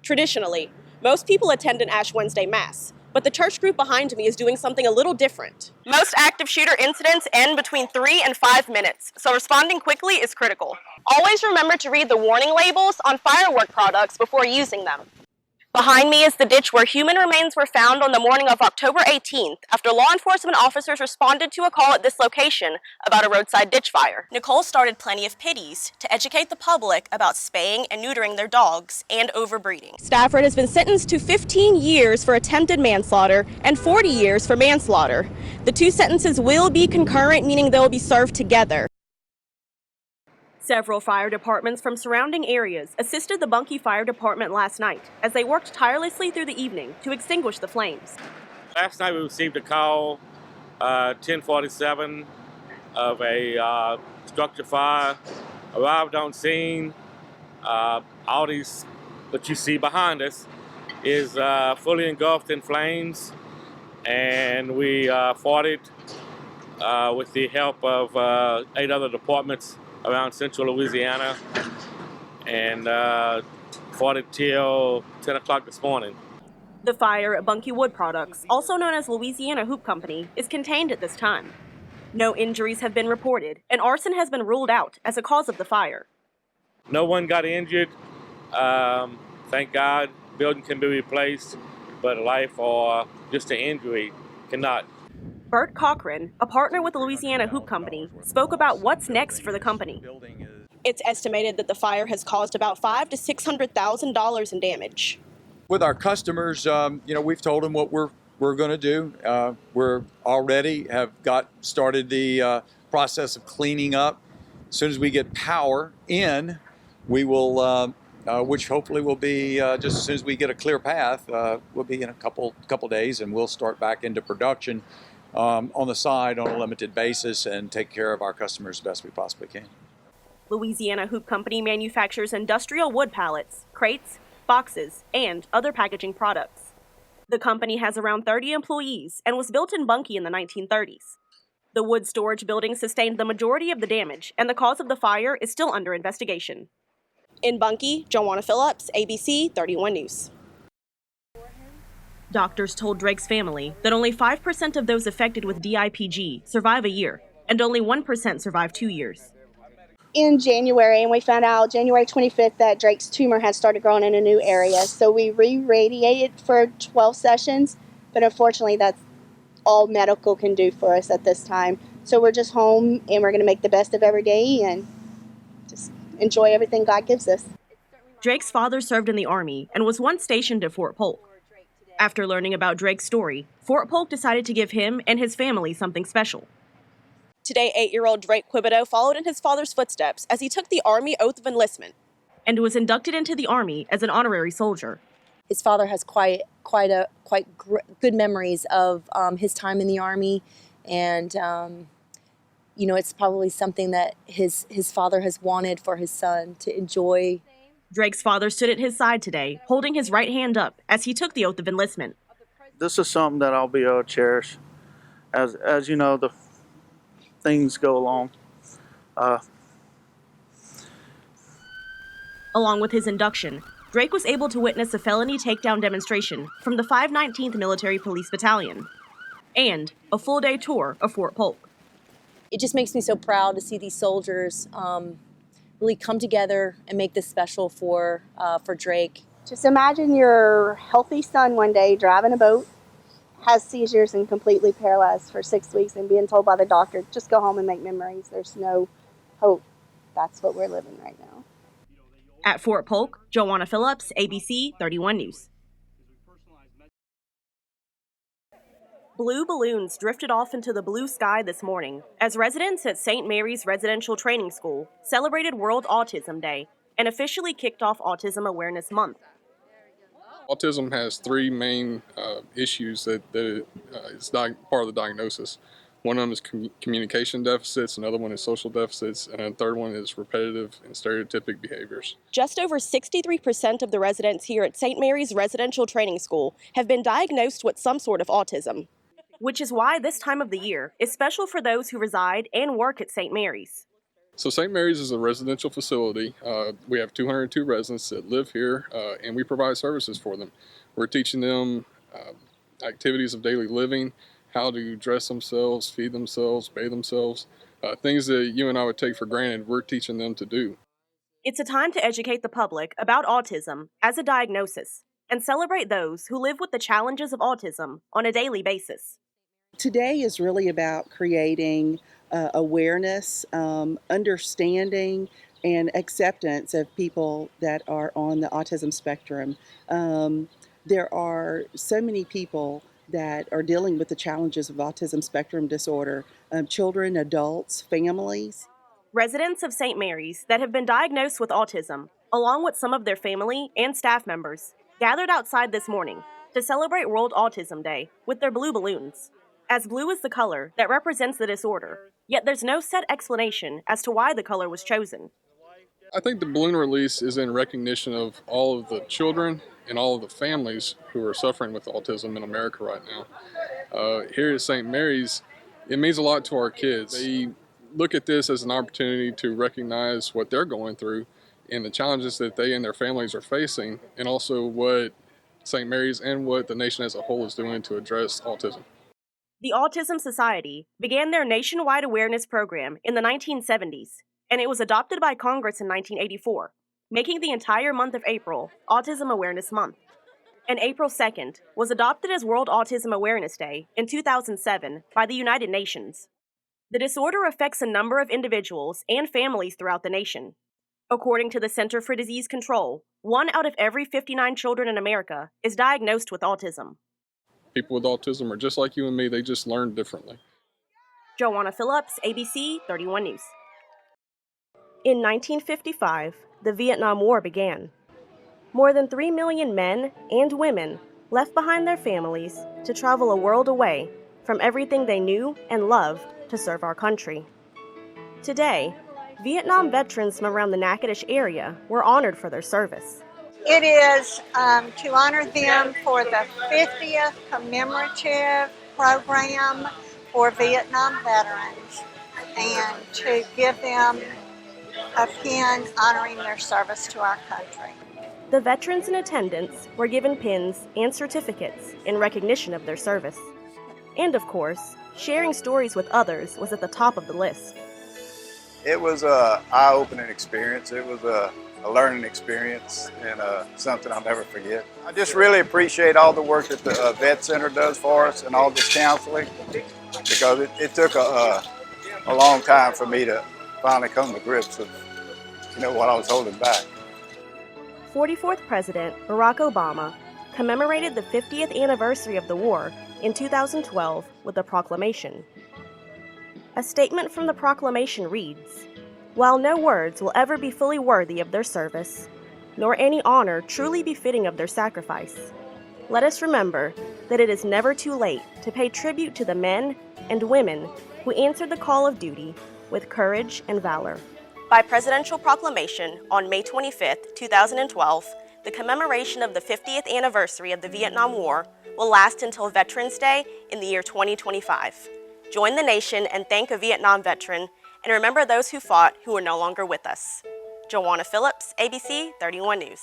Traditionally, most people attend an Ash Wednesday Mass, but the church group behind me is doing something a little different. Most active shooter incidents end between 3 and 5 minutes, so responding quickly is critical. Always remember to read the warning labels on firework products before using them. Behind me is the ditch where human remains were found on the morning of October 18th after law enforcement officers responded to a call at this location about a roadside ditch fire. Nicole started Plenty of Pities to educate the public about spaying and neutering their dogs and overbreeding. Stafford has been sentenced to 15 years for attempted manslaughter and 40 years for manslaughter. The two sentences will be concurrent, meaning they will be served together. Several fire departments from surrounding areas assisted the Bunkie Fire Department last night as they worked tirelessly through the evening to extinguish the flames. Last night we received a call, 10:47, of a structure fire. Arrived on scene. All these that you see behind us is fully engulfed in flames, and we fought it with the help of 8 other departments around central Louisiana, and fought it till 10 o'clock this morning. The fire at Bunkie Wood Products, also known as Louisiana Hoop Company, is contained at this time. No injuries have been reported, and arson has been ruled out as a cause of the fire. No one got injured. Thank God. Building can be replaced, but a life or just an injury cannot. Bert Cochran, a partner with the Louisiana Hoop Company, spoke about what's next for the company. It's estimated that the fire has caused about $500,000 to $600,000 in damage. With our customers, we've told them what we're going to do. We're already have got started the process of cleaning up. As soon as we get power in, we will, which hopefully will be just as soon as we get a clear path, we'll be in a couple days, and we'll start back into production on the side on a limited basis and take care of our customers as best we possibly can. Louisiana Hoop Company manufactures industrial wood pallets, crates, boxes, and other packaging products. The company has around 30 employees and was built in Bunkie in the 1930s. The wood storage building sustained the majority of the damage, and the cause of the fire is still under investigation. In Bunkie, Joanna Phillips, ABC 31 News. Doctors told Drake's family that only 5% of those affected with DIPG survive a year, and only 1% survive 2 years. In January, and we found out January 25th that Drake's tumor had started growing in a new area. So we re-radiated for 12 sessions, but unfortunately that's all medical can do for us at this time. So we're just home, and we're going to make the best of every day and just enjoy everything God gives us. Drake's father served in the Army and was once stationed at Fort Polk. After learning about Drake's story, Fort Polk decided to give him and his family something special. Today, 8-year-old Drake Quibido followed in his father's footsteps as he took the Army oath of enlistment and was inducted into the Army as an honorary soldier. His father has quite good memories of his time in the Army, and it's probably something that his father has wanted for his son to enjoy. Drake's father stood at his side today, holding his right hand up as he took the oath of enlistment. This is something that I'll be able to cherish as you know, the things go along. Along with his induction, Drake was able to witness a felony takedown demonstration from the 519th Military Police Battalion and a full-day tour of Fort Polk. It just makes me so proud to see these soldiers really come together and make this special for Drake. Just imagine your healthy son one day driving a boat, has seizures and completely paralyzed for 6 weeks, and being told by the doctor, just go home and make memories. There's no hope. That's what we're living right now. At Fort Polk, Joanna Phillips, ABC 31 News. Blue balloons drifted off into the blue sky this morning as residents at St. Mary's Residential Training School celebrated World Autism Day and officially kicked off Autism Awareness Month. Autism has 3 main issues that is part of the diagnosis. One of them is communication deficits, another one is social deficits, and a third one is repetitive and stereotypic behaviors. Just over 63% of the residents here at St. Mary's Residential Training School have been diagnosed with some sort of autism, which is why this time of the year is special for those who reside and work at St. Mary's. So St. Mary's is a residential facility. We have 202 residents that live here, and we provide services for them. We're teaching them activities of daily living, how to dress themselves, feed themselves, bathe themselves, things that you and I would take for granted, we're teaching them to do. It's a time to educate the public about autism as a diagnosis and celebrate those who live with the challenges of autism on a daily basis. Today is really about creating awareness, understanding, and acceptance of people that are on the autism spectrum. There are so many people that are dealing with the challenges of autism spectrum disorder, children, adults, families. Residents of St. Mary's that have been diagnosed with autism, along with some of their family and staff members, gathered outside this morning to celebrate World Autism Day with their blue balloons. As blue is the color that represents the disorder, yet there's no set explanation as to why the color was chosen. I think the balloon release is in recognition of all of the children and all of the families who are suffering with autism in America right now. Here at St. Mary's, it means a lot to our kids. They look at this as an opportunity to recognize what they're going through and the challenges that they and their families are facing, and also what St. Mary's and what the nation as a whole is doing to address autism. The Autism Society began their nationwide awareness program in the 1970s, and it was adopted by Congress in 1984, making the entire month of April Autism Awareness Month. And April 2nd was adopted as World Autism Awareness Day in 2007 by the United Nations. The disorder affects a number of individuals and families throughout the nation. According to the Center for Disease Control, 1 out of every 59 children in America is diagnosed with autism. People with autism are just like you and me, they just learn differently. Joanna Phillips, ABC 31 News. In 1955, the Vietnam War began. More than 3 million men and women left behind their families to travel a world away from everything they knew and loved to serve our country. Today, Vietnam veterans from around the Natchitoches area were honored for their service. It is to honor them for the 50th commemorative program for Vietnam veterans and to give them a pin honoring their service to our country. The veterans in attendance were given pins and certificates in recognition of their service. And of course, sharing stories with others was at the top of the list. It was an eye-opening experience. It was a learning experience and something I'll never forget. I just really appreciate all the work that the Vet Center does for us and all this counseling, because it took a long time for me to finally come to grips with what I was holding back. 44th President Barack Obama commemorated the 50th anniversary of the war in 2012 with a proclamation. A statement from the proclamation reads, "While no words will ever be fully worthy of their service, nor any honor truly befitting of their sacrifice, let us remember that it is never too late to pay tribute to the men and women who answered the call of duty with courage and valor." By presidential proclamation on May 25, 2012, the commemoration of the 50th anniversary of the Vietnam War will last until Veterans Day in the year 2025. Join the nation and thank a Vietnam veteran, and remember those who fought who are no longer with us. Joanna Phillips, ABC 31 News.